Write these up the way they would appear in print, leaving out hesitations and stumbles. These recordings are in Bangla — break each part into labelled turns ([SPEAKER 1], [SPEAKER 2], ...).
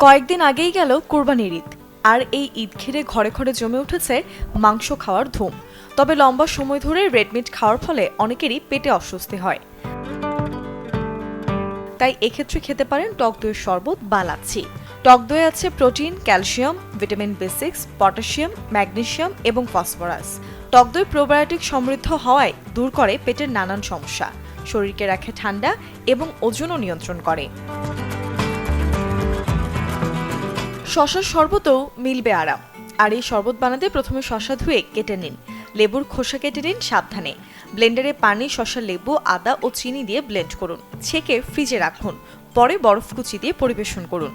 [SPEAKER 1] কয়েকদিন আগেই গেল কোরবানির ঈদ, আর এই ঈদ ঘিরে ঘরে ঘরে জমে উঠেছে মাংস খাওয়ার ধুম। তবে লম্বা সময় ধরে রেডমিট খাওয়ার ফলে অনেকেরই পেটে অস্বস্তি হয়। তাই এক্ষেত্রে খেতে পারেন টক দইয়ের শরবত বা লাচ্ছি। টক দইয়ে আছে protein, calcium, vitamin B6, potassium, magnesium এবং ফসফরাস। টক দই প্রোবায়োটিক সমৃদ্ধ হওয়ায় দূর করে পেটের নানান সমস্যা, শরীরকে রাখে ঠান্ডা এবং ওজনও নিয়ন্ত্রণ করে। শশার শরবতও মিলবে আরাম। আর এই শরবত বানাতে প্রথমে শশা ধুয়ে কেটে নিন, লেবুর খোসা কেটে নিন সাবধানে। ব্লেন্ডারে পানি, শশা, লেবু, আদা ও চিনি দিয়ে ব্লেন্ড করুন, ছেঁকে ফ্রিজে রাখুন। পরে বরফ কুচি দিয়ে পরিবেশন করুন।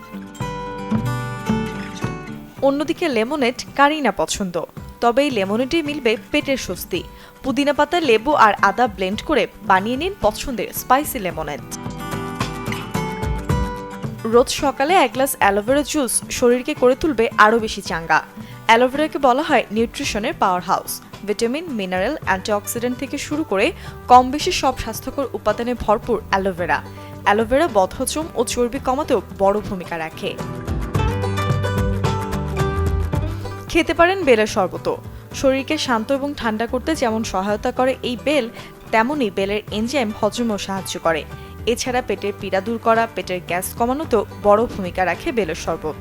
[SPEAKER 1] অন্যদিকে লেমনেড কারই না পছন্দ, তবে এই লেমনেডে মিলবে পেটের স্বস্তি। পুদিনা পাতা, লেবু আর আদা ব্লেন্ড করে বানিয়ে নিন পছন্দের স্পাইসি লেমনেড। রোজ সকালে এক গ্লাস অ্যালোভেরা জুস শরীরকে করে তুলবে আরও বেশি চাঙ্গা। অ্যালোভেরাকে বলা হয় নিউট্রিশনের power house. Vitamin, mineral, antioxidant থেকে শুরু করে কম বেশি সব স্বাস্থ্যকর উপাদানে ভরপুর অ্যালোভেরা বদহজম ও চর্বি কমাতেও বড় ভূমিকা রাখে। খেতে পারেন বেলের শরবতও। শরীরকে শান্ত এবং ঠান্ডা করতে যেমন সহায়তা করে এই বেল, তেমনই বেলের এনজাইম হজমেও সাহায্য করে। এছাড়া পেটের পীড়া দূর করা, পেটের গ্যাস কমানোতেও বড় ভূমিকা রাখে বেলের শরবত।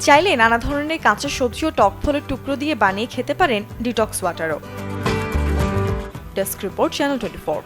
[SPEAKER 1] চাইলে নানা ধরনের কাঁচা সবজি ও টক ফলের টুকরো দিয়ে বানিয়ে খেতে পারেন ডিটক্স ওয়াটারও। Desk report, channel 24।